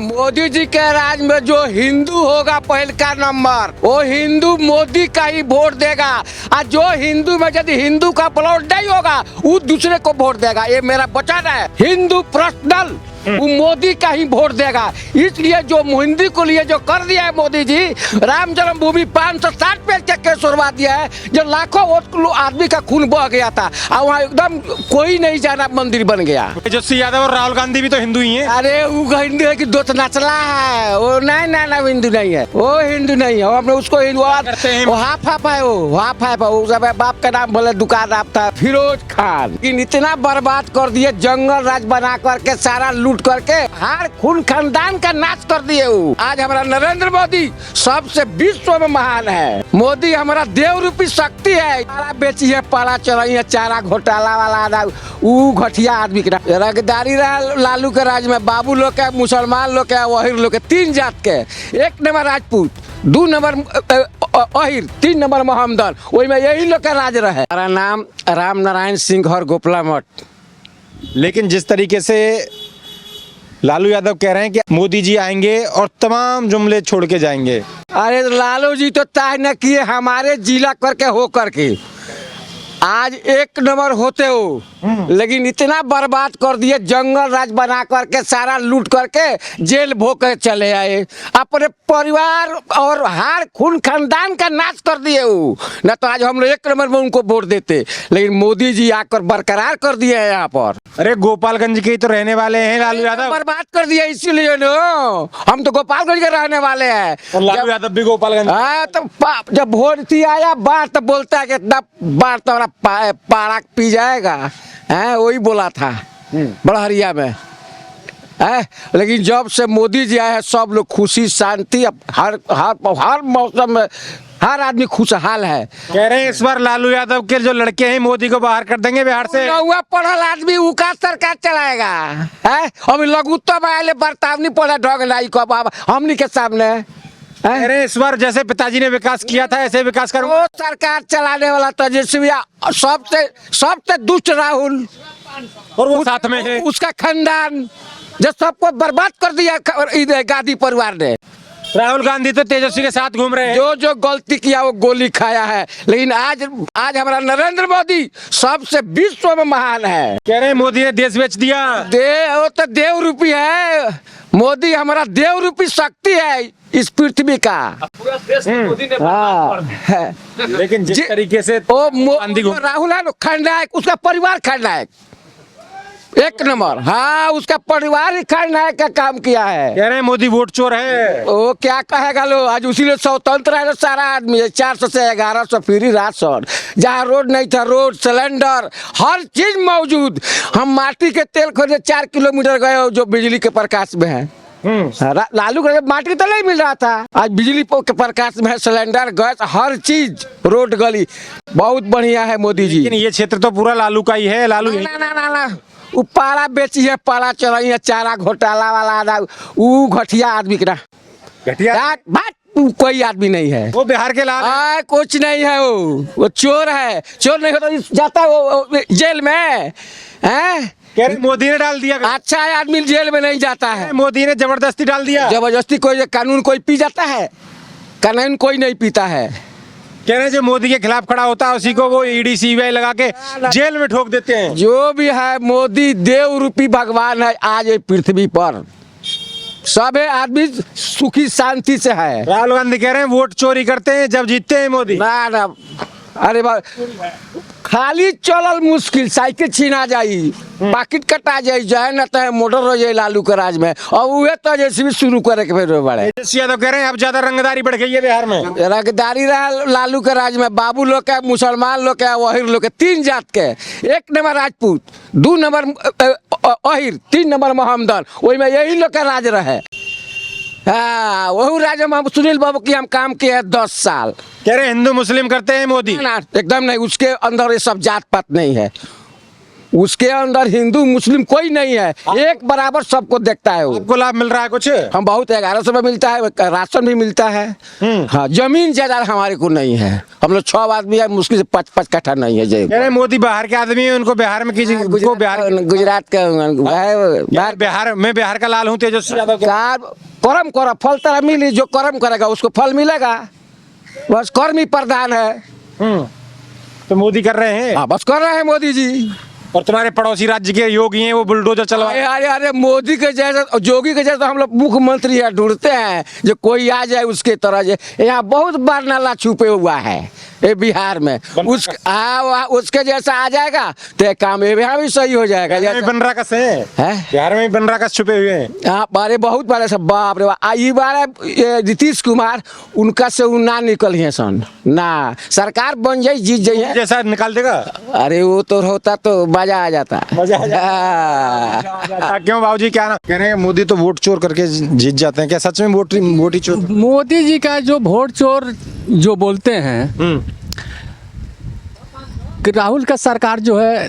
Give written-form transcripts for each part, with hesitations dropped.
मोदी जी के राज में जो हिंदू होगा पहल का नंबर, वो हिंदू मोदी का ही वोट देगा। और जो हिंदू में यदि हिंदू का वोट नहीं होगा, वो दूसरे को वोट देगा। ये मेरा वचन है। हिंदू पर्सनल वो मोदी का ही वोट देगा। इसलिए जो हिंदी को लिए जो कर दिया है मोदी जी, राम जन्मभूमि 560 पेज के केस उड़वा दिया है, जो लाखों आदमी का खून बह गया था और वहाँ एकदम कोई नहीं जाना मंदिर बन गया। तेजस्वी यादव और राहुल गांधी भी तो हिंदू ही हैं। अरे वो हिंदू है कि दो नचला है, वो नहीं ना हिंदू नहीं है, वो हिंदू नहीं है। हमने उसको वो हाफ हाफ है, वो हाफ हाफ है। सब बाप का नाम बोले दुकान आप था फिरोज खान। इतना बर्बाद कर दिए, जंगल राज बना करके सारा लूट करके हर खून खानदान का नाश कर दिए। आज हमारा नरेंद्र मोदी सबसे विश्व में महान है। मोदी हमारा देव रूपी शक्ति है। पाला बेची है, पाला चलाई है, चारा घोटाला वाला वो घटिया आदमी के रंगदारी रहा लालू के राज में। बाबू लोग के, मुसलमान लोग के, वहीर लोग के, 3 जात के। 1 number Rajput, 2 number Ahir, 3 number Mohammedan. वही में यही लोग का राज रहे। हमारा नाम राम नारायण सिंह और गोपला मठ। लेकिन जिस तरीके से लालू यादव कह रहे हैं कि मोदी जी आएंगे और तमाम जुमले छोड़ के जाएंगे। अरे लालू जी तो तय न किए हमारे जिला करके हो करके आज 1 नंबर होते हो, लेकिन इतना बर्बाद कर दिए, जंगल राज बना करके सारा लूट करके जेल भोग कर चले आए। अपने परिवार और हर खून खानदान का नाश कर दिए वो। न तो आज हम लोग 1 नंबर में उनको वोट देते, लेकिन मोदी जी आकर बरकरार कर दिए हैं यहाँ पर। अरे गोपालगंज के ही तो रहने वाले हैं लालू यादव। बर्बाद कर दिया इसीलिए न, हम तो गोपालगंज के रहने वाले हैं। और लालू यादव भी गोपालगंज। हाँ तो जब वोट आया बार तो बोलता है कि इतना बार तो पारा पी जाएगा है, वही बोला था बड़हरिया में है। लेकिन जब से मोदी जी आए हैं, सब लोग खुशी शांति, हर मौसम में हर आदमी खुशहाल है। कह रहे हैं इस बार लालू यादव के जो लड़के हैं मोदी को बाहर कर देंगे बिहार से। हुआ पढ़ल आदमी उका सरकार चलाएगा है। अभी लघुत्तम आए बर्तावनी पड़ा ढंग नहीं को हमनी के सामने। अरे इस बार जैसे पिताजी ने विकास किया था ऐसे विकास करो। वो सरकार चलाने वाला तेजस्वी, सबसे दुष्ट राहुल और वो साथ में है उसका खानदान, जो सबको बर्बाद कर दिया गांधी परिवार ने। राहुल गांधी तो तेजस्वी के साथ घूम रहे हैं। जो गलती किया वो गोली खाया है। लेकिन आज हमारा नरेंद्र मोदी सबसे विश्व में महान है। कह रहे हैं मोदी ने देश बेच दिया। वो तो देव रूपी है। मोदी हमारा देव रूपी शक्ति है इस पृथ्वी का। पूरा देश मोदी ने है। लेकिन जिस तरीके से राहुल है खलनायक, उसका परिवार खलनायक 1 नंबर। हाँ उसका परिवार ही खलनायक का काम किया है। कह रहे हैं मोदी वोट चोर है। वो क्या कहेगा लो, आज उसी लिए स्वतंत्र है सारा आदमी। 400 से 1100 फ्री राशन, जहाँ रोड नहीं था रोड, सिलेंडर, हर चीज मौजूद। हम माटी के तेल खरीदे 4 किलोमीटर गए जो बिजली के प्रकाश में है। लालू का माटी तो नहीं मिल रहा था, आज बिजली के प्रकाश में है, सिलेंडर, गैस, हर चीज, रोड गली बहुत बढ़िया है मोदी जी। लेकिन ये क्षेत्र तो पूरा लालू का ही है। लालू ना वो पाला बेची है, पाला चलाई है, चारा घोटाला वाला वो घटिया आदमी के घटिया बात कोई आदमी नहीं है। वो बिहार के लाल कुछ नहीं है। वो चोर है। चोर नहीं होता जाता वो जेल में है। कह रहे मोदी ने डाल दिया। अच्छा आदमी जेल में नहीं जाता है। मोदी ने जबरदस्ती डाल दिया। जबरदस्ती कोई कानून कोई पी जाता है? कानून कोई नहीं पीता है। कह रहे हैं जो मोदी के खिलाफ खड़ा होता है उसी को वो ईडी सीबीआई लगा के जेल में ठोक देते हैं। जो भी है मोदी देव रूपी भगवान है आज ये पृथ्वी पर। सब आदमी सुखी शांति से है। राहुल गांधी कह रहे हैं वोट चोरी करते हैं जब जीतते हैं मोदी। ना अरे खाली चलल मुश्किल, साइकिल छीना जाई, पाकिट कटा जाए न तो मोटर हो जाए लालू के राज में। और वह तो जैसे भी शुरू करे के फिर बड़े यादव कह रहे हैं अब ज्यादा रंगदारी बढ़ गई है बिहार में। रंगदारी रहा लालू के राज में। बाबू लोग के, मुसलमान लोग के, वहीर लोग के, 3 जात के। 1 number Rajput, 2 number Ahir, 3 number Mohammedan. वही में यही लोग का राज रहे। हाँ वही राज में सुनील बाबू की हम काम किए हैं 10 साल। कह रहे हिंदू मुस्लिम करते हैं मोदी। ना एकदम नहीं, उसके अंदर ये सब जात पात नहीं है। उसके अंदर हिंदू मुस्लिम कोई नहीं है, एक बराबर सबको देखता है वो। आपको लाभ मिल रहा है कुछ? हम बहुत 1100 में मिलता है, राशन भी मिलता है। हाँ, जमीन जायदाद हमारे को नहीं है, हम लोग 6 आदमी है, मुश्किल से 5 कट्ठा नहीं है। जय कह रहे हैं मोदी बाहर के आदमी है, उनको बिहार में कीजिए, उनको गुजरात का यार बिहार का लाल हूँ तेजस्वी यादव का। कर्म करो, फल तरह मिली, जो कर्म करेगा उसको फल मिलेगा, बस कर्म ही प्रधान है। तो मोदी कर रहे हैं। हाँ, बस कर रहे हैं मोदी जी। और तुम्हारे पड़ोसी राज्य के योगी हैं, वो बुलडोजर चलवा। अरे मोदी के जैसा, जोगी के जैसा हम लोग मुख्यमंत्री है ढूंढते हैं, जो कोई आ जाए उसके तरह। यहाँ बहुत बार नाला छुपे हुआ है ये बिहार में, उसके जैसा आ जाएगा तो एक काम यहाँ भी सही हो जाएगा। बनरा का से बिहार में बनरा का छुपे हुए हैं। हाँ, बारे बहुत बारे सब, बाप रे बाप। ये बारे नीतीश कुमार उनका से ना निकल है सन ना, सरकार बन जाए, जीत जाइए, जैसा निकाल देगा। अरे वो तो होता तो मजा आ जाता। मजा आ जाता। क्यों बाबूजी, क्या ना कह रहे हैं मोदी तो वोट चोर करके जीत जाते हैं, क्या सच में वोट ही चोर? मोदी जी का जो वोट चोर जो बोलते हैं कि राहुल का सरकार जो है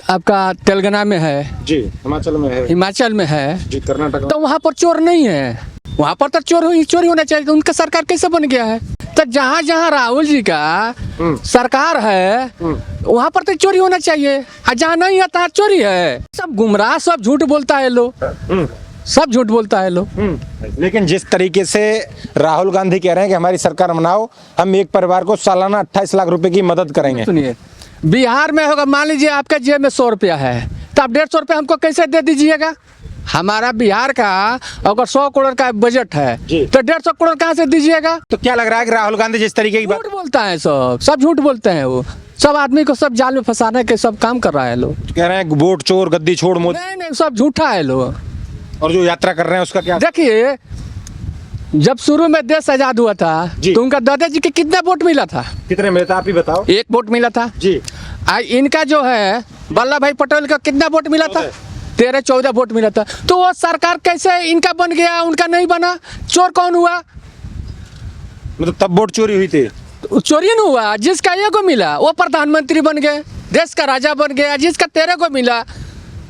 आपका तेलंगाना में है जी, हिमाचल में है जी, कर्नाटक, तो वहाँ पर चोर नहीं है, वहाँ पर तो चोरी होना चाहिए। तो उनका सरकार कैसे बन गया है? तो जहाँ जहाँ राहुल जी का सरकार है वहाँ पर तो चोरी होना चाहिए, और जहाँ नहीं है तहाँ चोरी है। सब गुमराह, सब झूठ बोलता है लोग, सब झूठ बोलता है लोग। लेकिन जिस तरीके से राहुल गांधी कह रहे हैं कि हमारी सरकार बनाओ, हम एक परिवार को सालाना 28 लाख रुपए की मदद करेंगे। सुनिए, बिहार में होगा, मान लीजिए आपके जेब में 100 रुपया है, तो आप 150 रुपया हमको कैसे दे दीजिएगा? हमारा बिहार का अगर 100 करोड़ का बजट है तो 150 करोड़ कहाँ से दीजिएगा? तो क्या लग रहा है कि राहुल गांधी जिस तरीके की झूठ बोलता है, सब झूठ बोलते हैं, वो सब आदमी को सब जाल में फंसाने के सब काम कर रहा है लोग। कह रहे हैं वोट चोर, गद्दी छोड़ मोदी। नहीं, सब झूठा है लोग। और जो यात्रा कर रहे हैं उसका क्या? देखिए, जब शुरू में देश आजाद हुआ था तो उनका दादाजी के कितना वोट मिला था? कितने मिले था आप ही बताओ। 1 वोट मिला था जी। इनका जो है वल्लभ भाई पटेल का कितना वोट मिला था? 13-14 वोट मिला था। तो वो सरकार कैसे इनका बन गया, उनका नहीं बना? चोर कौन हुआ? मतलब तब वोट चोरी हुई थी? चोरी नहीं हुआ, जिसका 1 को मिला वो प्रधानमंत्री बन गए, देश का राजा बन गया। जिसका 13 को मिला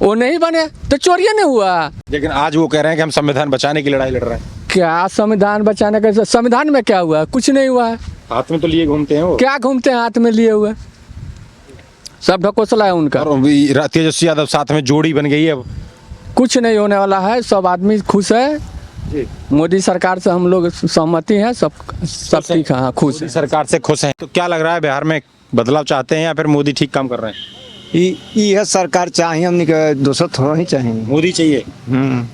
वो नहीं बने, तो चोरी नहीं हुआ। लेकिन आज वो कह रहे हैं कि हम संविधान बचाने की लड़ाई लड़ रहे हैं। क्या संविधान बचाने का? संविधान में क्या हुआ? कुछ नहीं हुआ है। हाथ में तो लिए घूमते हैं वो। क्या घूमते हैं हाथ में लिए हुए? सब ढकोसला है उनका। और तेजस्वी यादव साथ में जोड़ी बन गई है। अब कुछ नहीं होने वाला है, सब आदमी खुश है जी। मोदी सरकार से हम लोग सहमति हैं, सब ठीक है, खुश है, सरकार से खुश हैं। तो क्या लग रहा है, बिहार में बदलाव चाहते हैं या फिर मोदी ठीक काम कर रहे हैं? यह सरकार चाहिए, हमने का दोस्तों थोड़ा ही चाहिए, मोदी चाहिए।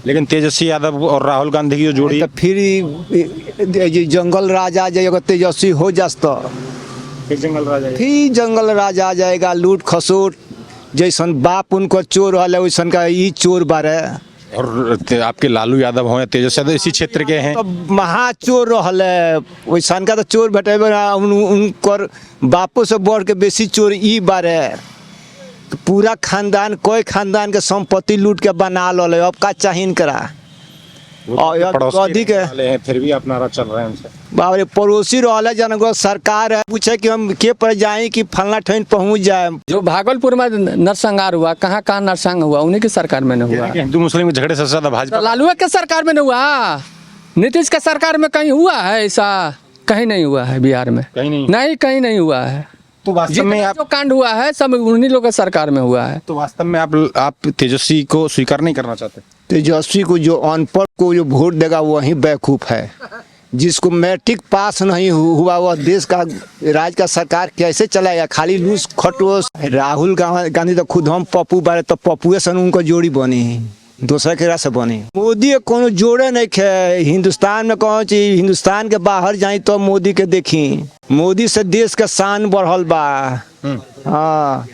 लेकिन तेजस्वी यादव और राहुल गांधी की जो जोड़ी, तो फिर जंगल राजा आ जाएगा, तेजस्वी हो जाता फिर जंगल राजा आ जाएगा। लूट खसोट जैसन बाप उनको चोर वाले वैसन का ये चोर बारे। और आपके लालू यादव हो या तेजस्वी यादव इसी क्षेत्र के हैं, तो महाचोर रहले वैसन का तो चोर भेटेबे ना, उनकर बापो से बढ़ के बेसी चोर ई बारे। तो पूरा खानदान, कोई खानदान के संपत्ति लूट के बना लो, अब का चाहिए करा। फिर भी अपना चल रहे हैं उनसे। बाबरे पड़ोसी रहले जन सरकार है, पूछे कि हम के पर जाए कि फलना ठन पहुंच जाए। जो भागलपुर में नरसंहार हुआ, कहाँ नरसंहार हुआ? उन्हीं की सरकार में नहीं हुआ। हिंदू मुस्लिम के झगड़े सबसे ज्यादा भाजपा, लालू के सरकार में नहीं हुआ, नीतीश के सरकार में कहीं हुआ है ऐसा? कहीं नहीं हुआ है बिहार में, कहीं नहीं हुआ है। तो वास्तव में आप जो कांड हुआ है सब उन्हीं लोगों के सरकार में हुआ है। तो वास्तव में आप तेजस्वी को स्वीकार नहीं करना चाहते? तेजस्वी को जो अनपढ़ को जो वोट देगा वही बेवकूफ है। जिसको मैट्रिक पास नहीं हुआ वह देश का राज्य का सरकार कैसे चलाएगा? खाली लूस खटोस। राहुल गांधी तो खुद हम पप्पू बारे, तो पप्पुए सन उनको जोड़ी बनी, दूसरा के से बनी। मोदी को जोड़े नहीं खे। हिंदुस्तान में कौन चीज, हिंदुस्तान के बाहर जाई तो मोदी के देखी, मोदी से देश का शान बढ़ल बा। हाँ,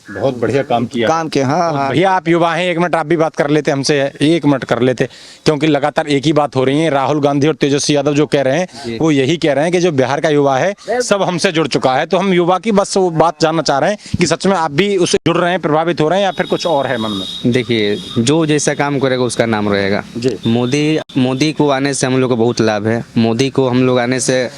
बहुत बढ़िया काम किया। हाँ। भैया आप युवा हैं, 1 मिनट आप भी बात कर लेते हमसे, 1 मिनट कर लेते, क्योंकि लगातार एक ही बात हो रही है। राहुल गांधी और तेजस्वी यादव जो कह रहे हैं वो यही कह रहे हैं कि जो बिहार का युवा है सब हमसे जुड़ चुका है। तो हम युवा की बस वो बात जानना चाह रहे हैं कि सच में आप भी उससे जुड़ रहे हैं, प्रभावित हो रहे हैं, या फिर कुछ और है मन में? देखिए, जो जैसा काम करेगा उसका नाम रहेगा। मोदी को आने से हम लोग को बहुत लाभ है। मोदी को हम लोग आने से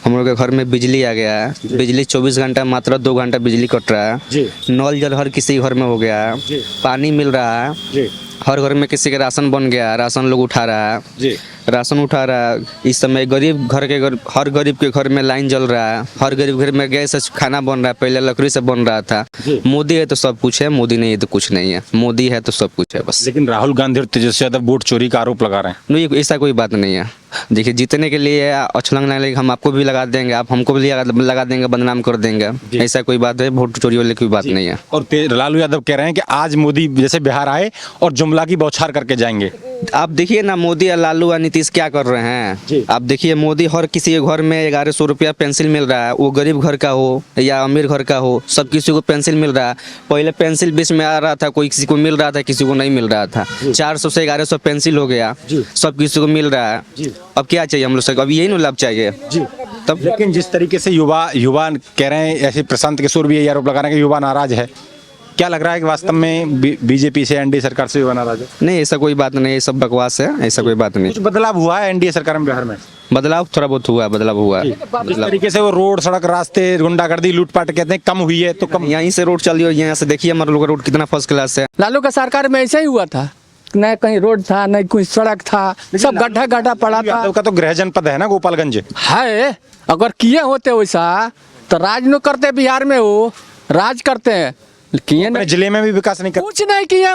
हम लोग के घर में बिजली आ गया है। बिजली 24 घंटा मात्र 2 घंटा बिजली कट रहा है। जी। नल जल हर किसी घर में हो गया है। जी। पानी मिल रहा है। जी हर घर में किसी का राशन बन गया है, राशन लोग उठा रहा है। जी राशन उठा रहा है। इस समय गरीब घर के घर, हर गरीब के घर में लाइन जल रहा है। हर गरीब घर में गैस से खाना बन रहा है, पहले लकड़ी से बन रहा था। जी। मोदी है तो सब कुछ है, मोदी नहीं है तो कुछ नहीं है। मोदी है तो सब कुछ है बस। लेकिन राहुल गांधी और तेजस्वी यादव वोट चोरी का आरोप लगा रहे हैं। नहीं, ऐसा कोई बात नहीं है। देखिए, जीतने के लिए अछलंग नहीं, हम आपको भी लगा देंगे, आप हमको भी लगा देंगे, बदनाम कर देंगे। ऐसा कोई बात है, वोट चोरी वाली कोई बात नहीं है। और लालू यादव कह रहे हैं कि आज मोदी जैसे बिहार आए और जुमला की बौछार करके जाएंगे। आप देखिए ना, मोदी और लालू और नीतीश क्या कर रहे जी। हैं। आप देखिए, मोदी हर किसी के घर में 1100 रुपया पेंसिल मिल रहा है। वो गरीब घर का हो या अमीर घर का हो, सब किसी को पेंसिल मिल रहा है। पहले पेंसिल बीच में आ रहा था, कोई किसी को मिल रहा था, किसी को नहीं मिल रहा था। 400 से 1100 पेंसिल हो गया, सब किसी को मिल रहा है। अब क्या चाहिए हम लोग से, अब यही ना लाभ चाहिए। तब लेकिन जिस तरीके से युवा कह रहे हैं, ऐसे प्रशांत किशोर भी यही आरोप लगा रहे हैं कि युवा नाराज है। क्या लग रहा है कि वास्तव में बीजेपी से एनडीए सरकार से युवा नाराज है? नहीं, ऐसा कोई बात नहीं, ये सब बकवास है, ऐसा कोई बात नहीं। कुछ बदलाव हुआ है एनडीए सरकार में बिहार में? बदलाव थोड़ा बहुत हुआ है, बदलाव हुआ है। जिस तरीके से वो रोड, सड़क, रास्ते, गुंडागर्दी, लूटपाट कहते हैं कम हुई है, तो कम यहीं से रोड चली, यहाँ से देखिए हमारे लोग का रोड कितना फर्स्ट क्लास है। लालू का सरकार में ऐसा ही हुआ था, न कहीं रोड था न कोई सड़क था, सब गड्ढा गड्ढा पड़ा था। यादव का तो गृह जनपद है ना गोपालगंज। है, अगर किए होते वैसा तो राज न करते, बिहार में वो राज करते हैं, किए अपने नहीं, जिले में भी विकास नहीं कर। कुछ नहीं किया,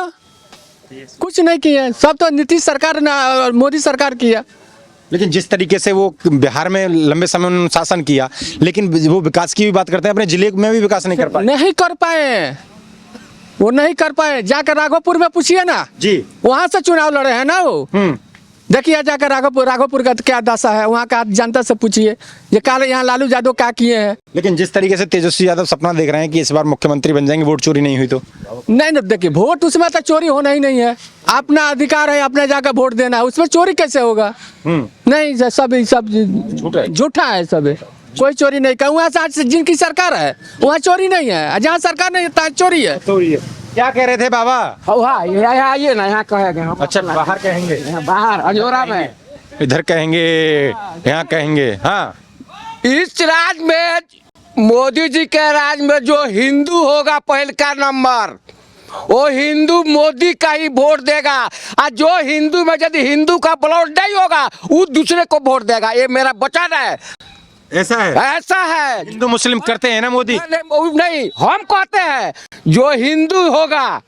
कुछ नहीं किया। सब तो नीतीश सरकार ने, मोदी सरकार किया। लेकिन जिस तरीके से वो बिहार में लंबे समय उन्होंने शासन किया, लेकिन वो विकास की भी बात करते हैं, अपने जिले में भी विकास नहीं कर पाए। नहीं कर पाए, वो नहीं कर पाए। जाकर राघोपुर में पूछिए ना, जी। वहां से चुनाव लड़े हैं ना वो। देखिए जाकर राघोपुर का क्या दशा है, वहाँ का जनता से पूछिए। ये काले यहाँ लालू यादव क्या किए हैं। लेकिन जिस तरीके से तेजस्वी यादव सपना देख रहे हैं कि इस बार मुख्यमंत्री बन जाएंगे, वोट चोरी नहीं हुई तो? नहीं ना, देखिए वोट उसमें तो चोरी होना ही नहीं है। अपना अधिकार है, अपने जाकर वोट देना है, उसमें चोरी कैसे होगा? नहीं, सब झूठा है, सब कोई चोरी नहीं कर। वहाँ से जिनकी सरकार है वहाँ चोरी नहीं है, जहाँ सरकार नहीं है चोरी है। क्या कह रहे थे बाबा? यहाँ आइए ना, यहाँ कहेंगे हम। अच्छा, बाहर कहेंगे, बाहर अजोरा में, इधर कहेंगे, यहाँ कहेंगे। हाँ, इस राज में, मोदी जी के राज में जो हिंदू होगा पहल का नंबर, वो हिंदू मोदी का ही वोट देगा। और जो हिंदू में यदि हिंदू का ब्लड नहीं होगा, वो दूसरे को वोट देगा। ये मेरा वचन है। ऐसा है? ऐसा है। हिंदू मुस्लिम करते हैं ना मोदी? नहीं, हम कहते हैं जो हिंदू होगा,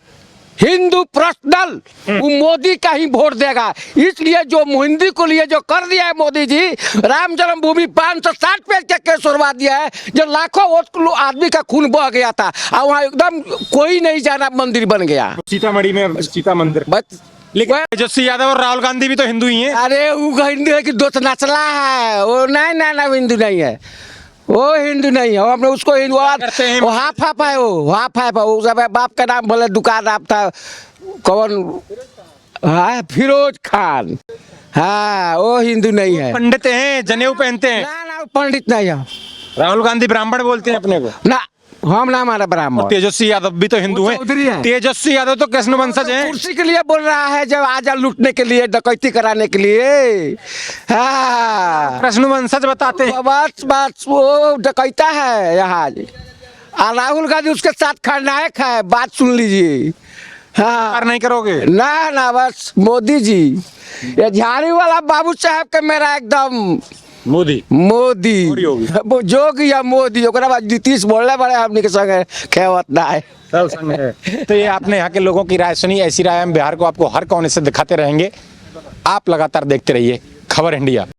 हिंदू पर्सनल, वो मोदी का ही वोट देगा। इसलिए जो हिंदी को लिए जो कर दिया है मोदी जी, राम जन्मभूमि 560 पेज के केस उड़वा दिया है, जो लाखों आदमी का खून बह गया था, और वहाँ एकदम कोई नहीं जाना मंदिर बन गया सीतामढ़ी में, सीता मंदिर। बस। लेकिन तेजस्वी यादव और राहुल गांधी भी तो हिंदू ही हैं। अरे वो हिंदू है कि दोस्त नचला है, वो नहीं ना हिंदू नहीं है, वो हिंदू नहीं है। हमने उसको हिंदू करते हैं। वो हाफ हाफ है, वो हाफ हाफ है। वो सब बाप का नाम भले दुकान आप था, कौन? हाँ, फिरोज खान। हाँ, वो हिंदू नहीं है। पंडित हैं, जनेऊ पहनते हैं। ना, पंडित नहीं है। राहुल गांधी ब्राह्मण बोलते हैं अपने को। ना, हम ना हमारा ब्राह्मण। तेजस्वी यादव भी तो हिंदू वो हैं। चौधरी हैं। तेजस्वी यादव तो कृष्ण वंशज हैं। कुर्सी के लिए बोल रहा है, जब आजा लूटने के लिए, डकैती कराने के लिए। हाँ, कृष्ण वंशज बताते हैं। बस वो डकैता है यहाँ। और राहुल गांधी उसके साथ खलनायक है, बात सुन लीजिए। हाँ, नहीं करोगे? ना, बस मोदी जी, ये झाड़ी वाला बाबू साहब के मेरा एकदम मोदी मोदी वो जोगी या मोदी, ओकरा बाद नीतीश बोलने बड़े हमने के संग खेवत ना है। तो ये आपने यहाँ के लोगों की राय सुनी। ऐसी राय हम बिहार को आपको हर कोने से दिखाते रहेंगे। आप लगातार देखते रहिए खबर इंडिया।